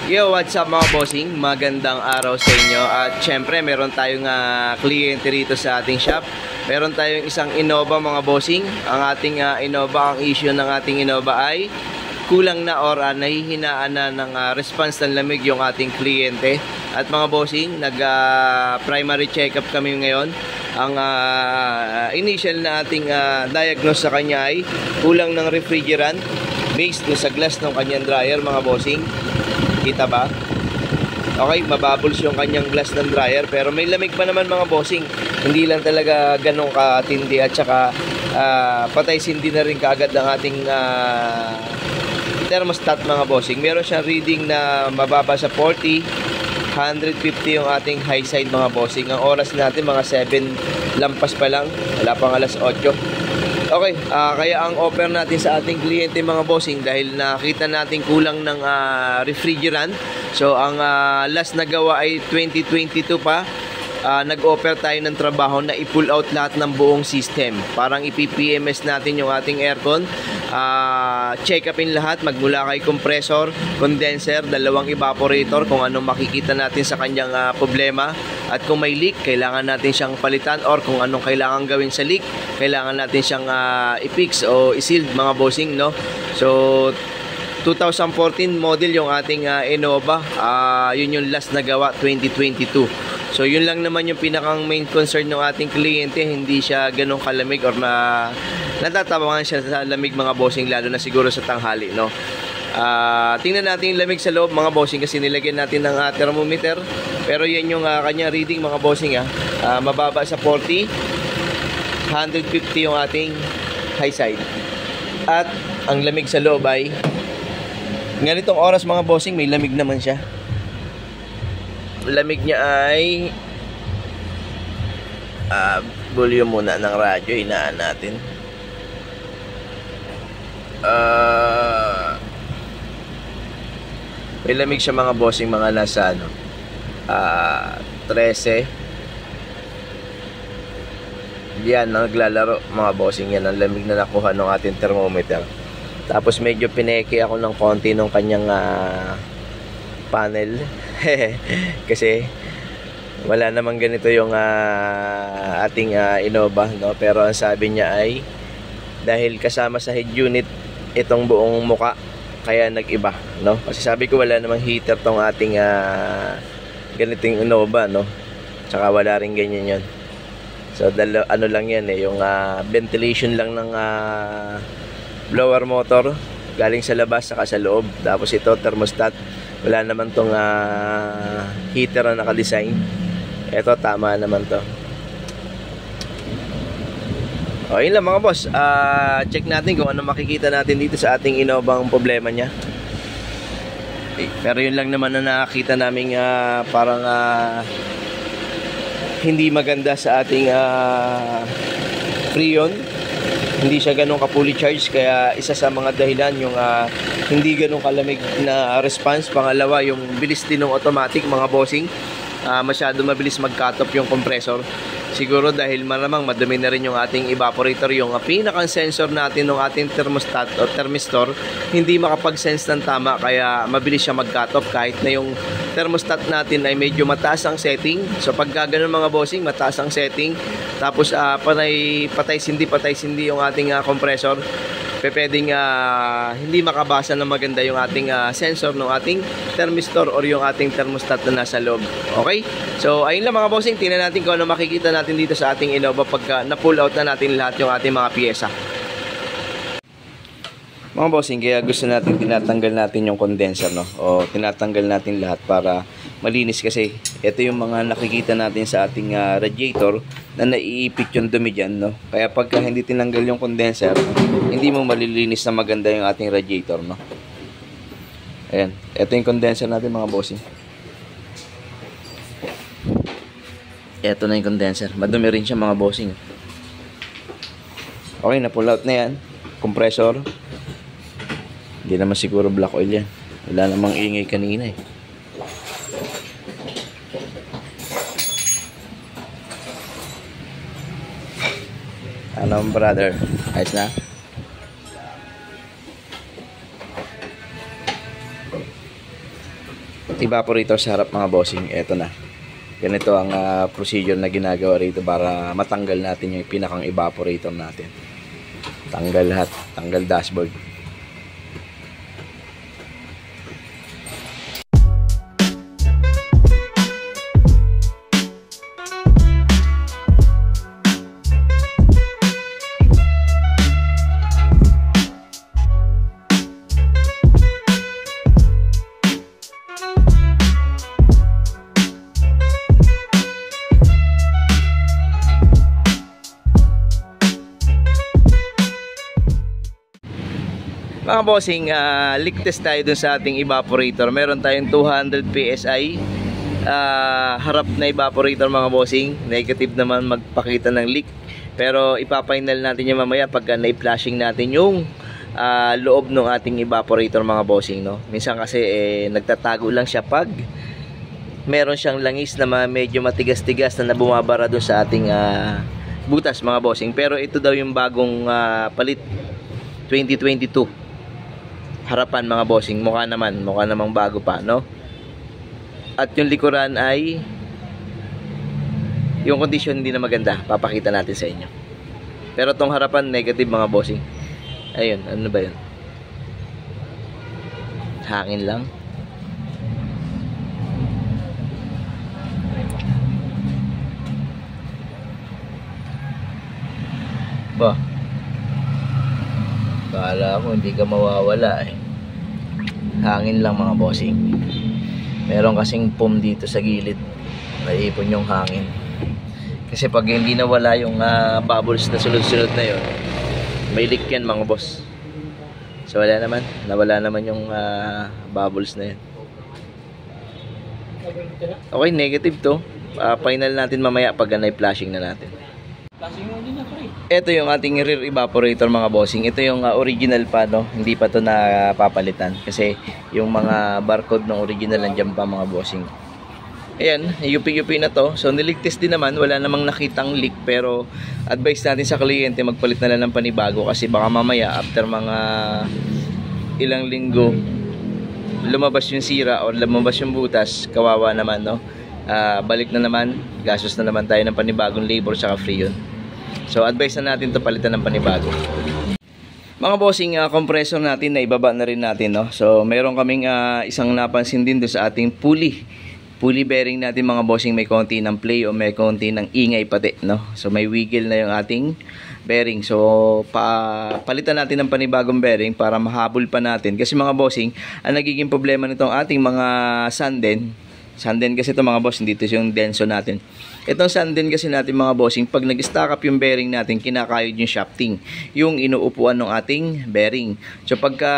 Yo, what's up mga bossing? Magandang araw sa inyo. At syempre, meron tayong kliyente rito sa ating shop. Meron tayong isang Innova mga bossing. Ang ating Innova, ang issue ng ating Innova ay kulang na or nahihinaan na ng response ng lamig yung ating kliyente. At mga bossing, nag-primary check-up kami ngayon. Ang initial na ating diagnose sa kanya ay kulang ng refrigerant based sa glass ng kanyang dryer mga bossing. Kita ba? Okay, mabubbles yung kanyang glass ng dryer pero may lamig pa naman mga bossing. Hindi lang talaga ganun katindi at saka patay sindi na rin kaagad ang ating thermostat mga bossing. Meron siyang reading na mababa sa 40, 150 yung ating high side mga bossing. Ang oras natin mga 7 lampas pa lang, wala pang alas 8. Okay, kaya ang offer natin sa ating kliyente mga bossing dahil nakita natin kulang ng refrigerant. So ang last na gawa ay 2022 pa. Nag-offer tayo ng trabaho na i-pull out lahat ng buong system. Parang ipi-PMS natin yung ating aircon. Check upin lahat magmula kay compressor, condenser, dalawang evaporator kung anong makikita natin sa kanyang problema. At kung may leak, kailangan natin siyang palitan or kung anong kailangan gawin sa leak, kailangan natin siyang i-fix o i-seal mga bossing, no? So 2014 model yung ating Innova. Yun yung last na gawa 2022. So yun lang naman yung pinakang main concern ng ating kliyente, hindi siya ganong kalamig or natatabangan siya sa lamig mga bossing, lalo na siguro sa tanghali, no? Tingnan natin yung lamig sa loob mga bossing kasi nilagyan natin ng thermometer. Pero yan yung kanya reading mga bossing, mababa sa 40, 150 yung ating high side. At ang lamig sa loob ay ganitong oras mga bossing, may lamig naman siya. Lamig niya ay volume muna ng radyo, hinaan natin. May lamig siya mga bossing, mga nasa 13. Yan, naglalaro mga bossing, yan ang lamig na nakuha ng ating thermometer. Tapos medyo pineke ako ng konti ng kanyang panel kasi wala namang ganito yung ating Innova, no? Pero ang sabi niya ay dahil kasama sa head unit itong buong muka kaya nag-iba, no? Kasi sabi ko wala namang heater tong ating ganitong Innova, no? Tsaka wala rin ganyan yun. So ano lang yan yung ventilation lang ng blower motor galing sa labas saka sa loob. Tapos ito thermostat, wala naman tong heater na naka-design. Ito tama naman to. O yun lang mga boss, check natin kung ano makikita natin dito sa ating Innova ang problema nya. Pero yun lang naman na nakakita namin parang hindi maganda sa ating Freon. Hindi siya ganun ka-fully charged, kaya isa sa mga dahilan yung hindi ganun kalamig na response. Pangalawa, yung bilis din ng automatic mga bossing. Masyado mabilis mag-cut off yung compressor. Siguro dahil malamang madumi na rin yung ating evaporator, yung pinakang sensor natin ng ating thermostat o thermistor hindi makapag-sense ng tama, kaya mabilis siya mag-cut off kahit na yung thermostat natin ay medyo mataas ang setting. So pag ganun mga bossing, mataas ang setting, tapos patay sindi yung ating compressor, pwedeng hindi makabasa ng maganda yung ating sensor ng ating thermistor or yung ating thermostat na nasa loob. Okay? So ayun lang mga bossing, tingnan natin kung ano makikita natin dito sa ating Innova pagka na-pull out na natin lahat yung ating mga piyesa. Mga bossing, kaya gusto natin tinatanggal natin yung condenser, no? O tinatanggal natin lahat para malinis, kasi ito yung mga nakikita natin sa ating radiator na naiipit yung dumi dyan, no? Kaya pagka hindi tinanggal yung condenser, hindi mo malilinis na maganda yung ating radiator, no? Ayan, ito yung condenser natin mga bossing. Ito na yung condenser, madumi rin siya mga bossing. Okay, na-pull out na yan. Compressor, hindi naman siguro black oil yan, wala namang ingay kanina eh. Ano brother, ayos na? evaporator sa harap mga bossing. Eto na. Ganito ang procedure na ginagawa rito para matanggal natin yung pinakang evaporator natin. Tanggal lahat, tanggal dashboard. Mga bossing, leak test tayo dun sa ating evaporator. Meron tayong 200 PSI harap na evaporator mga bossing. Negative naman magpakita ng leak. Pero ipapainal natin yung mamaya pagka na-flashing natin yung loob ng ating evaporator mga bossing, no? Minsan kasi nagtatago lang siya pag meron siyang langis na medyo matigas-tigas na bumabara dun sa ating butas mga bossing. Pero ito daw yung bagong palit 2022 harapan mga bossing. Mukha namang bago pa, no? At yung likuran ay yung condition hindi na maganda, papakita natin sa inyo. Pero tong harapan negative mga bossing. Ayun, ano ba yun? Hangin lang. Ba, kala ko hindi ka mawawala eh. Hangin lang mga bossing. Meron kasing foam dito sa gilid, naipon yung hangin. Kasi pag hindi nawala yung bubbles na sunod-sunod na yun, may leak yan mga boss. So nawala naman yung bubbles na yun. Okay, negative to. Final natin mamaya pag na-flashing na natin. Ito yung ating rear evaporator mga bossing. Ito yung original pa, no? Hindi pa to napapalitan kasi yung mga barcode ng original nandiyan pa mga bossing. Ayan, UP-UP na to. So niligtas din naman, wala namang nakitang leak, pero advice natin sa kliyente magpalit na lang ng panibago kasi baka mamaya after mga ilang linggo lumabas yung sira o lumabas yung butas, kawawa naman, no? Balik na naman, gastos na naman tayo ng panibagong labor saka free yun. So advice na natin to palitan ng panibago. Mga bossing, compressor natin na ibaba na rin natin, no? So meron kaming isang napansin din do sa ating pulley bearing natin mga bossing, may konti ng play o may konti ng ingay pati, no? So may wiggle na yung ating bearing. So palitan natin ng panibagong bearing para mahabol pa natin kasi mga bossing, ang nagiging problema nitong ating mga sanden kasi ito mga boss, dito yung denso natin. Itong sanden kasi natin mga bossing, pag nag-stack up yung bearing natin, kinakayod yung shafting, yung inuupuan ng ating bearing. So pagka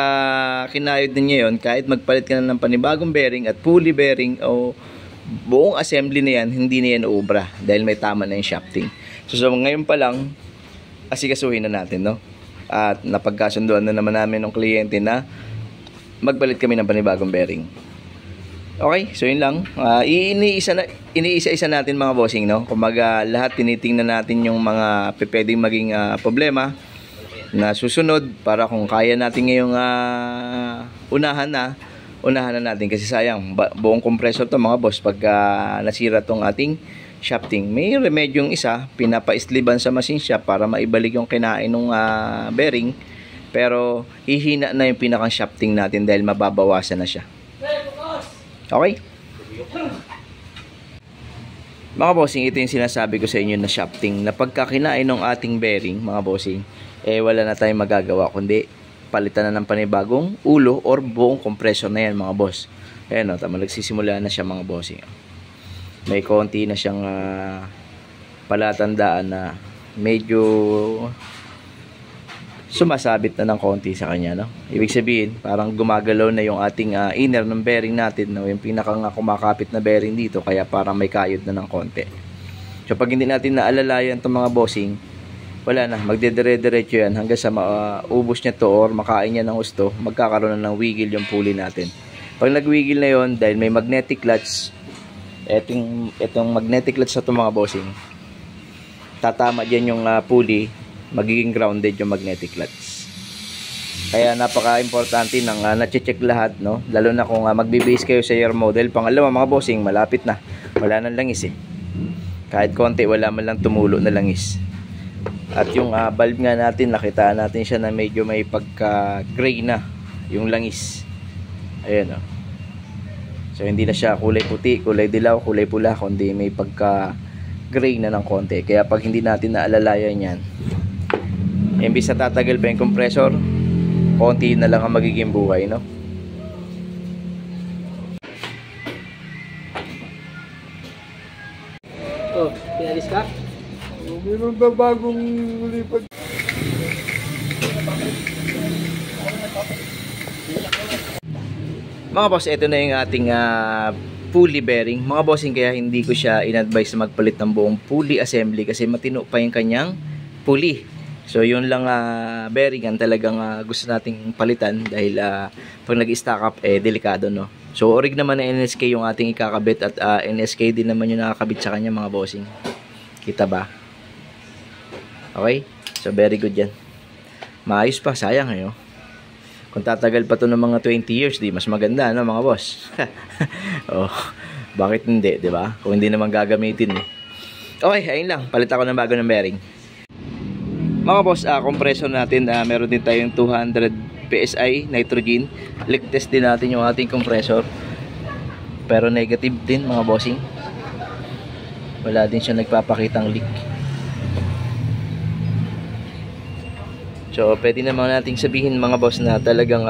kinayod na niya yun, kahit magpalit ka na ng panibagong bearing at pulley bearing o buong assembly na yan, hindi na yan uubra dahil may tama na yung shafting. So ngayon pa lang, asikasuhin na natin, no? At napagkasunduan na naman namin ng kliyente na magpalit kami ng panibagong bearing. Okay, so yun lang. Iniisa-isa natin mga bossing, no? Kumbaga lahat tinitingnan natin yung mga pwedeng maging problema na susunod para kung kaya natin ngayong unahan na natin kasi sayang buong compressor to mga boss pagka nasira tong ating shafting. May remedyong isa, pinapa-isliban sa machine shop para maibalik yung kinain ng bearing, pero hihina na yung pinakang shafting natin dahil mababawasan na siya. Okay? Mga bossing, ito yung sinasabi ko sa inyo na shafting na pagka kinain ng ating bearing, mga bossing, wala na tayong magagawa kundi palitan na ng panibagong ulo or buong compressor na yan mga boss. Ayan o, nagsisimula na siya mga bossing. May konti na siyang palatandaan na medyo sumasabit na ng konti sa kanya, no? Ibig sabihin, parang gumagalaw na yung ating inner ng bearing natin, no? Yung pinakang kumakapit na bearing dito, kaya parang may kayod na ng konti. So pag hindi natin naalalayan itong mga bossing, wala na, magdedire-diretso yan hanggang sa maubos niya to or makain niya ng gusto, magkakaroon na ng wiggle yung pulley natin. Pag nag-wiggle na yon, dahil may magnetic clutch, itong magnetic clutch sa itong mga bossing, tatama dyan yung pulley, magiging grounded yung magnetic clutch. Kaya napaka-importante ng na-check lahat, no? Lalo na kung magbe-base kayo sa year model. Pangalawa mga bossing, malapit na. Wala nang langis eh. Kahit konti, wala man lang tumulo na langis. At yung valve nga natin, nakitaan natin siya na medyo may pagka-gray na yung langis. Ayan, oh. So hindi na siya kulay puti, kulay dilaw, kulay pula, kundi may pagka-gray na ng konti. Kaya pag hindi natin naalalayan yan, imbis na tatagal pa yung compressor, konti na lang ang magiging buhay, no? Oh, pinalis ka? May magbabagong lipat. Mga boss, ito na yung ating pulley bearing. Mga bossing, kaya hindi ko siya in-advise na magpalit ng buong pulley assembly kasi matino pa yung kanyang pulley. So yun lang bearing ang talagang gusto nating palitan dahil pag nag-stack up delikado, no. So orig naman na NSK yung ating ikakabit at NSK din naman yung nakakabit sa kanya mga bossing. Kita ba? Okay? So very good yan. Maayos pa, sayang eh, oh. Kung tatagal pa to ng mga 20 years, di mas maganda, no mga boss? Oh, bakit hindi, di ba? Kung hindi naman gagamitin eh. Okay, ayun lang. Palit ako ng bago ng bearing. Mga boss, compressor natin, meron din tayong 200 PSI nitrogen. Leak test din natin yung ating compressor. Pero negative din mga bossing. Wala din siya nagpapakitang leak. So, pwede naman nating sabihin mga boss na talagang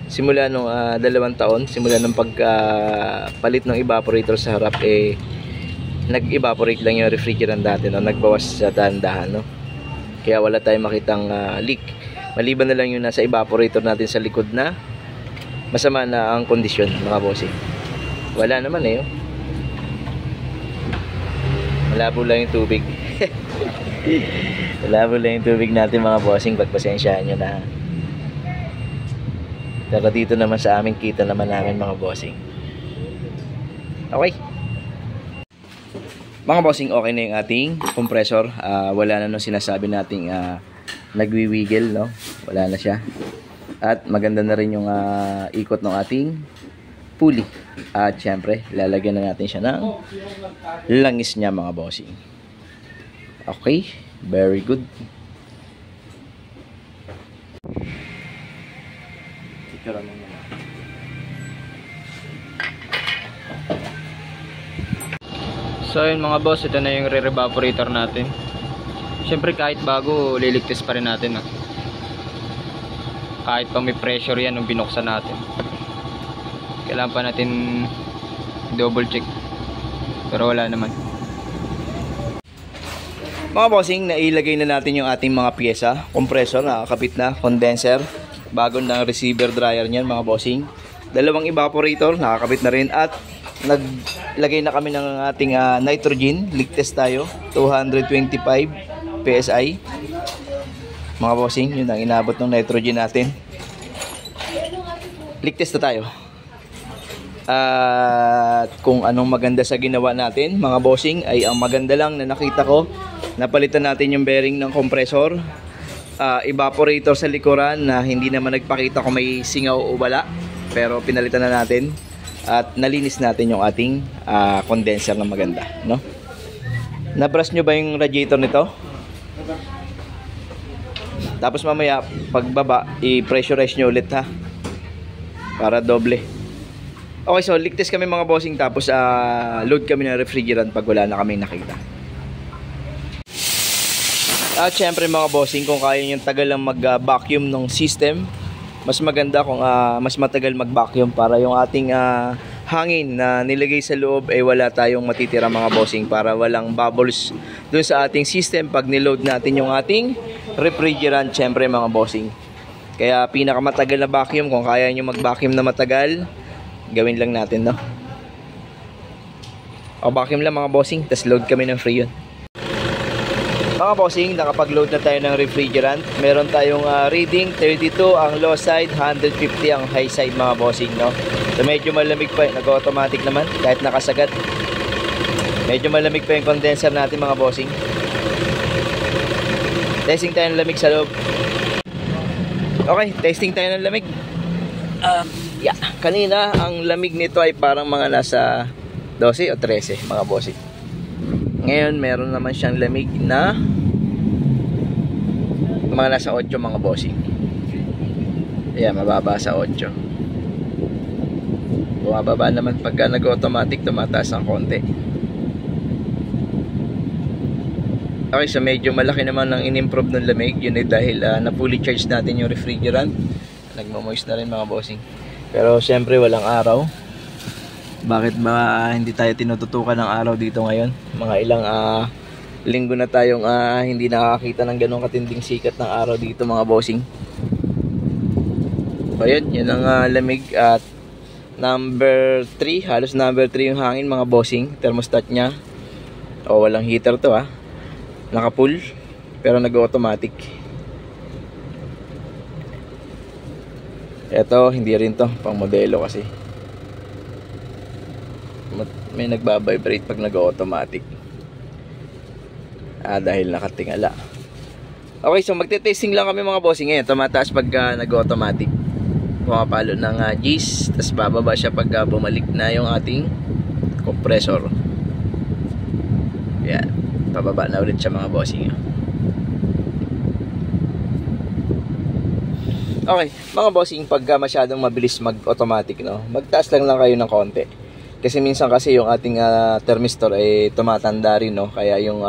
simula nung 2 taon, simula nung pagpalit ng evaporator sa harap, nag-evaporate lang yung refrigerant dati, no? Nagbawas sa dahan-dahan, no? Kaya wala tayong makitang leak. Maliban na lang yung nasa evaporator natin sa likod na masama na ang kondisyon mga bossing. Wala naman eh, oh. Malabo lang yung tubig. Malabo lang yung tubig natin mga bossing. Pagpasensyahan nyo na. Pero dito naman sa amin, kita naman namin mga bossing. Okay. Mga bossing, okay na yung ating compressor. Wala na nung sinasabi nating nagwiwiggle, no? Wala na siya. At maganda na rin yung ikot ng ating pulley. At syempre, lalagyan na natin siya ng langis niya mga bossing. Okay, very good. So yun mga boss, ito na yung re-evaporator natin. Siyempre kahit bago, liligtas pa rin natin. Kahit pa may pressure yan nung binuksan natin. Kailangan pa natin double check. Pero wala naman. Mga bossing, nailagay na natin yung ating mga pyesa. Compressor, nakakabit na. Condenser, bago na receiver dryer niyan mga bossing. Dalawang evaporator, nakakabit na rin. At naglagay na kami ng ating nitrogen. Leak test tayo, 225 PSI. Mga bossing, yun ang inabot ng nitrogen natin. Leak test na tayo. At kung anong maganda sa ginawa natin mga bossing, ay ang maganda lang na nakita ko, napalitan natin yung bearing ng compressor, evaporator sa likuran na hindi naman nagpakita kung may singaw o wala, pero pinalitan na natin at nalinis natin yung ating condenser na maganda, no? Nabrush nyo ba yung radiator nito? Tapos mamaya pagbaba i-pressurize nyo ulit, ha, para doble. Okay, so leak test kami mga bossing, tapos load kami ng refrigerant pag wala na kaming nakita. At syempre mga bossing, kung kaya nyo tagal lang mag-vacuum ng system, mas maganda kung mas matagal mag-vacuum para yung ating hangin na nilagay sa loob ay wala tayong matitira mga bossing, para walang bubbles dun sa ating system pag niload natin yung ating refrigerant, syempre mga bossing. Kaya pinakamatagal na vacuum, kung kaya nyo mag-vacuum na matagal, gawin lang natin, no? O vacuum lang mga bossing, tas load kami ng free yun. Mga bossing, nakapag-load na tayo ng refrigerant. Meron tayong reading 32 ang low side, 150 ang high side mga bossing, no? So medyo malamig pa, nag-automatic naman kahit nakasagat. Medyo malamig pa yung condenser natin mga bossing. Testing tayo ng lamig sa loob. Okay, testing tayo ng lamig. Yeah, kanina ang lamig nito ay parang mga nasa 12 o 13 mga bossing. Ngayon meron naman siyang lamig na mga nasa 8 mga bossing. Ayan, mababa sa 8. Bumababa naman pagka nag-automatic, tumataas ng konti. Okay, so medyo malaki naman ang in-improve ng lamig. Yun ay dahil na fully charge natin yung refrigerant. Nagmamoist na rin mga bossing. Pero syempre walang araw. Bakit ba hindi tayo tinututukan ng araw dito ngayon? Mga ilang linggo na tayong hindi nakakita ng ganong katinding sikat ng araw dito mga bossing. So yun, yun ang lamig. At number 3, halos number 3 yung hangin mga bossing. Thermostat nya, walang heater to naka-full pero nag-automatic. Ito hindi rin to, pang modelo kasi may nagbabibrate pag nag-automatic dahil nakatingala. Okay, so magte-testing lang kami mga bossing. Ngayon tumataas pag nag-automatic, pumapalo ng G's, tapos bababa siya pag bumalik na yung ating compressor. Yan, pababa na ulit siya mga bossing. Okay, mga bossing, pagka masyadong mabilis mag-automatic, no, magtaas lang kayo ng konti. Kasi minsan kasi yung ating thermistor ay tumatanda rin, no, kaya yung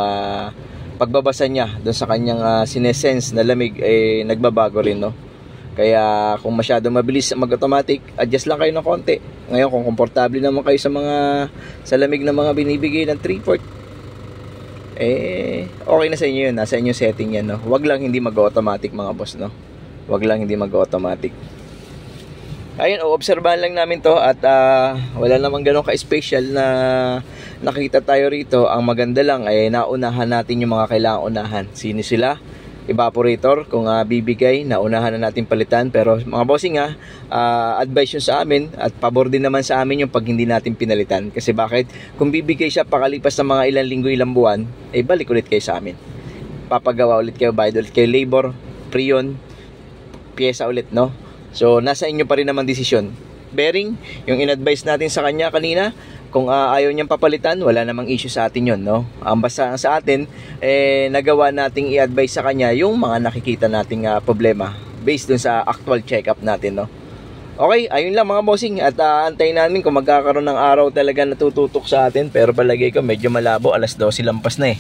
pagbabasa niya doon sa kanyang sinesense na lamig ay nagbabago rin, no. Kaya kung masyadong mabilis mag-automatic, adjust lang kayo ng konti. Ngayon kung komportable naman kayo sa lamig ng mga binibigay ng 3/4, okay na sa inyo yun, nasa inyo setting yan, no. Wag lang hindi mag-automatic mga boss, no. Wag lang hindi mag-automatic. Ayun, obserbahan lang namin to at wala namang ganun ka-special na nakita tayo rito. Ang maganda lang ay naunahan natin yung mga kailangan unahan. Sino sila? Evaporator, kung bibigay, naunahan na natin palitan. Pero mga bossing advice yun sa amin at pabor din naman sa amin yung pag hindi natin pinalitan. Kasi bakit? Kung bibigay siya pakalipas ng mga ilang linggo, ilang buwan, balik ulit kayo sa amin. Papagawa ulit kayo, bayad ulit kayo labor, pre-on, pyesa ulit, no? So nasa inyo pa rin naman desisyon. Bearing, yung in-advise natin sa kanya kanina, kung ayaw niyang papalitan, wala namang issue sa atin yun, no? Basta sa atin, nagawa nating i-advise sa kanya yung mga nakikita nating problema based dun sa actual check-up natin, no? Okay, ayun lang mga bossing. At antayin namin kung magkakaroon ng araw talaga natututok sa atin. Pero palagay ko medyo malabo, alas 12 lampas na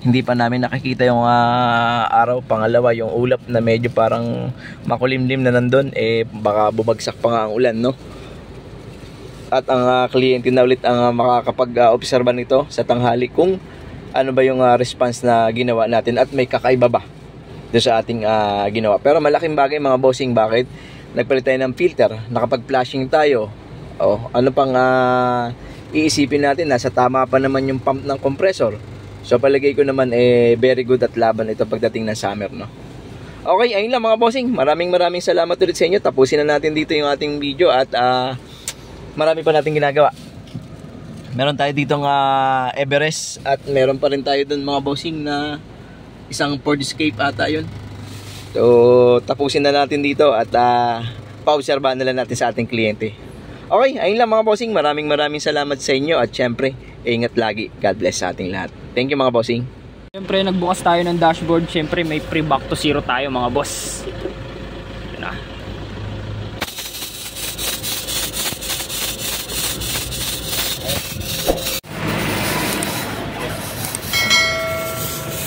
Hindi pa namin nakikita yung araw. Pangalawa, yung ulap na medyo parang makulimlim na nandun, baka bumagsak pa nga ang ulan, no? At ang kliyente na ulit ang makakapag-obserba nito sa tanghali kung ano ba yung response na ginawa natin at may kakaiba ba doon sa ating ginawa. Pero malaking bagay mga bossing. Bakit? Nagpalit tayo ng filter, nakapag-flashing tayo. Ano pang iisipin natin, nasa tama pa naman yung pump ng compressor. So palagay ko naman very good at laban ito pagdating ng summer, no? Okay, ayun lang mga bossing. Maraming salamat ulit sa inyo. Tapusin na natin dito yung ating video at marami pa natin ginagawa. Meron tayo ditong Everest at meron pa rin tayo dun mga bossing na isang Ford Escape ata yun. So tapusin na natin dito at pa-obserbahan na lang natin sa ating kliyente. Okay, ayun lang mga bossing. Maraming salamat sa inyo at syempre, ingat lagi. God bless sa ating lahat. Thank you mga bossing. Syempre nagbukas tayo ng dashboard. Syempre may pre-back to zero tayo mga boss. Ito na.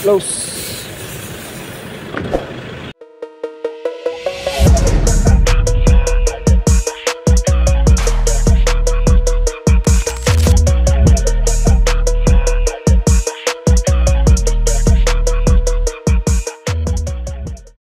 Close.